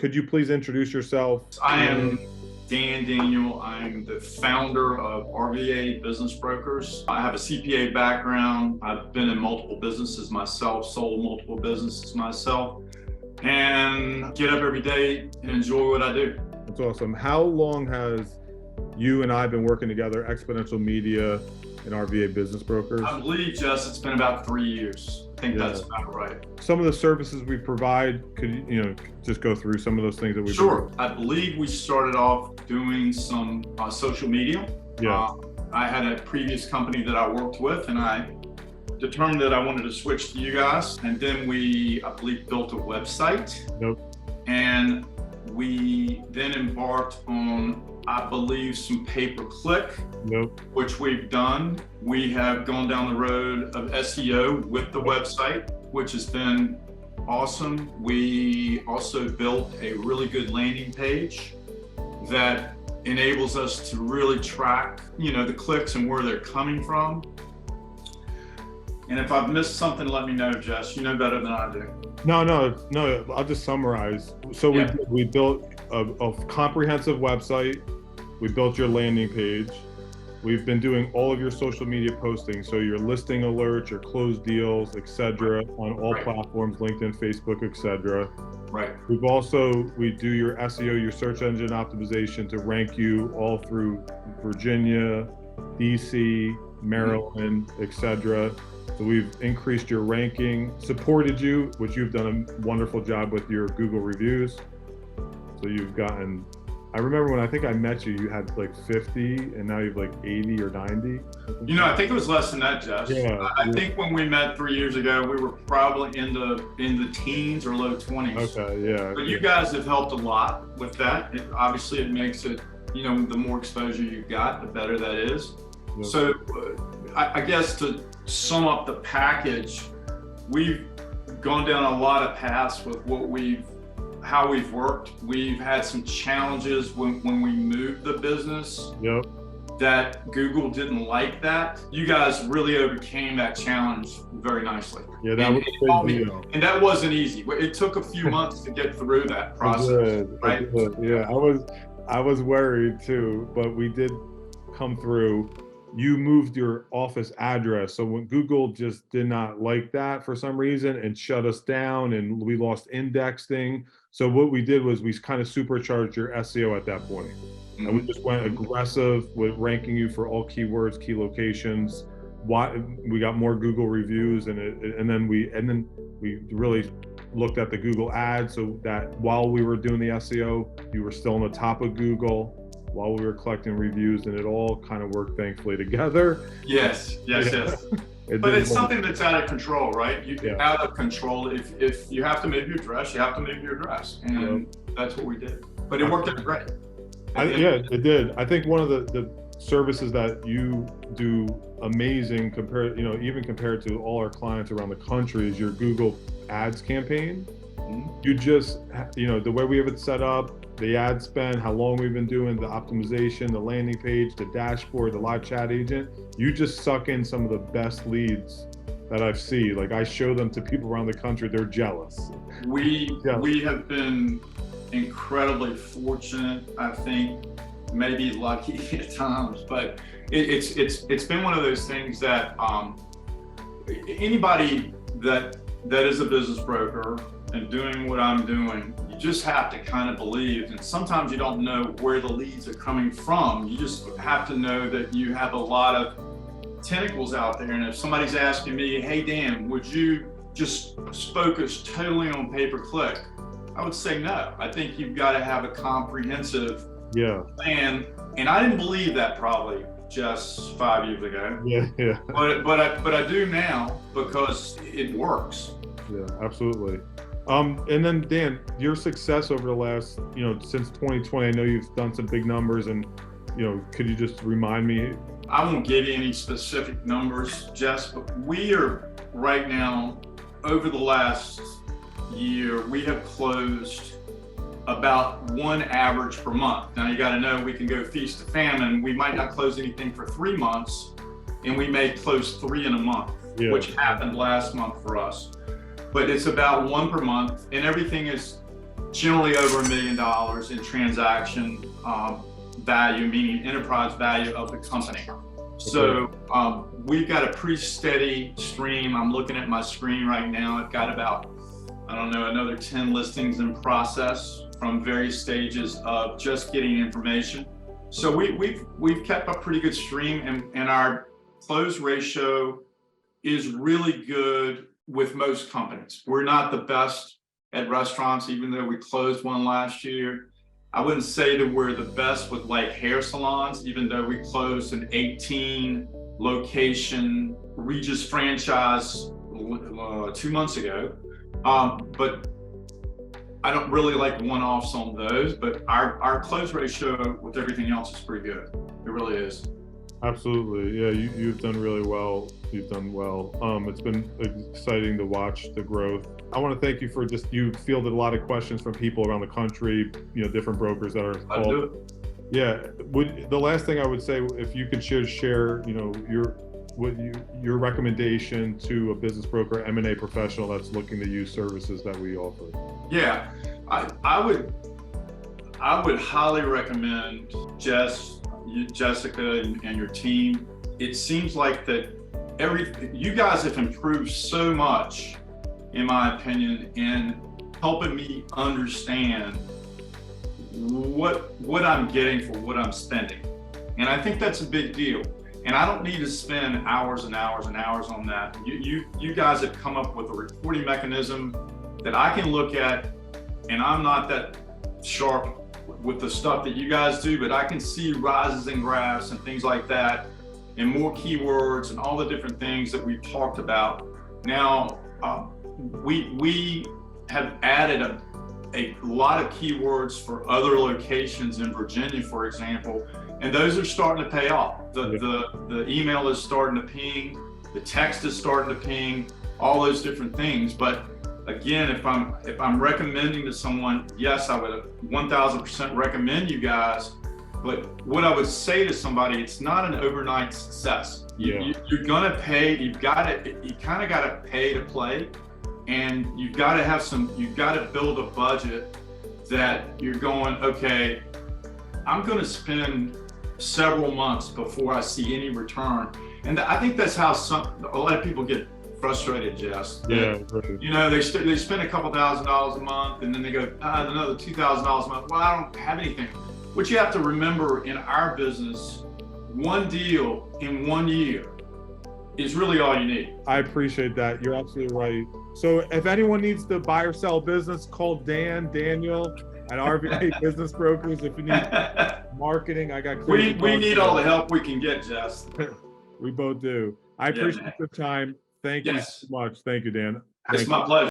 Could you please introduce yourself? I am Dan Daniel. I'm the founder of RVA Business Brokers. I have a CPA background. I've been in multiple businesses myself, sold multiple businesses myself, and get up every day and enjoy what I do. That's awesome. How long has you and I been working together, Exponential Media and RVA Business Brokers? I believe, Jess, it's been about 3 years. I think that's about right. Some of the services we provide, could you just go through some of those things that we Sure. I believe we started off doing some social media. Yeah. I had a previous company that I worked with, and I determined that I wanted to switch to you guys. And then I believe, built a website. Nope. And we then embarked on, I believe, some pay-per-click, Nope. which we've done. We have gone down the road of SEO with the website, which has been awesome. We also built a really good landing page that enables us to really track, the clicks and where they're coming from. And if I've missed something, let me know, Jess. You know better than I do. No. I'll just summarize. So we built a comprehensive website. We built your landing page. We've been doing all of your social media posting. So your listing alerts, your closed deals, etc., on all platforms, LinkedIn, Facebook, etc. Right. We do your SEO, your search engine optimization to rank you all through Virginia, DC, Maryland, etc. So we've increased your ranking, supported you, which you've done a wonderful job with your Google reviews. So you've gotten, I remember when I think I met you, you had like 50 and now you've like 80 or 90. I think it was less than that, Jess. Yeah. I think when we met 3 years ago, we were probably in the teens or low 20s. Okay, yeah. But you guys have helped a lot with that. Obviously it makes it, the more exposure you've got, the better that is. Yep. So I guess to sum up the package, we've gone down a lot of paths with how we've worked. We've had some challenges when we moved the business. Yep. That Google didn't like that. You guys really overcame that challenge very nicely. Yeah, that was a big deal. And that wasn't easy. It took a few months to get through that process. Right? Yeah, I was worried too, but we did come through. You moved your office address. So when Google just did not like that for some reason and shut us down and we lost indexing. So what we did was we kind of supercharged your SEO at that point. Mm-hmm. And we just went aggressive with ranking you for all keywords, key locations. We got more Google reviews and then we really looked at the Google ads so that while we were doing the SEO, you were still on the top of Google while we were collecting reviews, and it all kind of worked thankfully together. Yes. But it's something that's out of control, right? Out of control. If you have to move your address, you have to move your address, and that's what we did. But it worked out great. It did. I think one of the services that you do amazing even compared to all our clients around the country is your Google Ads campaign. Mm-hmm. You just, the way we have it set up, the ad spend, how long we've been doing the optimization, the landing page, the dashboard, the live chat agent, you just suck in some of the best leads that I've seen. Like I show them to people around the country, they're jealous. We have been incredibly fortunate, I think, maybe lucky at times, but it's been one of those things that anybody that is a business broker and doing what I'm doing, you just have to kind of believe, and sometimes you don't know where the leads are coming from. You just have to know that you have a lot of tentacles out there, and if somebody's asking me, hey Dan, would you just focus totally on pay-per-click? I would say no. I think you've got to have a comprehensive plan, and I didn't believe that probably just 5 years ago. Yeah. But I do now because it works. Yeah, absolutely. And then Dan, your success over the last, since 2020, I know you've done some big numbers, and could you just remind me? I won't give you any specific numbers, Jess, but we are right now, over the last year, we have closed about one average per month. Now you got to know, we can go feast to famine. We might not close anything for 3 months, and we may close 3 in a month, which happened last month for us. But it's about one per month, and everything is generally over $1 million in transaction value, meaning enterprise value of the company. So we've got a pretty steady stream. I'm looking at my screen right now. I've got about, I don't know, another 10 listings in process from various stages of just getting information. So we've kept a pretty good stream, and our close ratio is really good with most companies. We're not the best at restaurants, even though we closed one last year. I wouldn't say that we're the best with like hair salons, even though we closed an 18 location Regis franchise 2 months ago. But I don't really like one-offs on those, but our close ratio with everything else is pretty good. It really is. Absolutely. Yeah, you've done really well. You've done well. It's been exciting to watch the growth. I want to thank you for you fielded a lot of questions from people around the country, different brokers that are I'll do it. Yeah. The last thing I would say, if you could share, your recommendation to a business broker, M&A professional that's looking to use services that we offer. Yeah, I would highly recommend Jessica and your team. It seems like that you guys have improved so much, in my opinion, in helping me understand what I'm getting for what I'm spending. And I think that's a big deal. And I don't need to spend hours and hours and hours on that. You guys have come up with a reporting mechanism that I can look at, and I'm not that sharp with the stuff that you guys do, but I can see rises and graphs and things like that, and more keywords and all the different things that we've talked about. Now, we have added a lot of keywords for other locations in Virginia, for example, and those are starting to pay off. The email is starting to ping, the text is starting to ping, all those different things. But again, if I'm recommending to someone, yes, I would 1000% recommend you guys. But what I would say to somebody, it's not an overnight success. You're gonna pay. You kind of got to pay to play, and you've got to build a budget that you're going, okay, I'm going to spend several months before I see any return. And I think that's how a lot of people get frustrated, Jess. Yeah. They spend a couple $1,000s a month, and then they go, another $2,000 a month. Well, I don't have anything. What you have to remember in our business, one deal in 1 year is really all you need. I appreciate that. You're absolutely right. So if anyone needs to buy or sell business, call Daniel at RVA Business Brokers. If you need marketing, I got we need all the help we can get, Jess. We both do. I appreciate the time. Thank you so much. Thank you, Dan. It's my pleasure.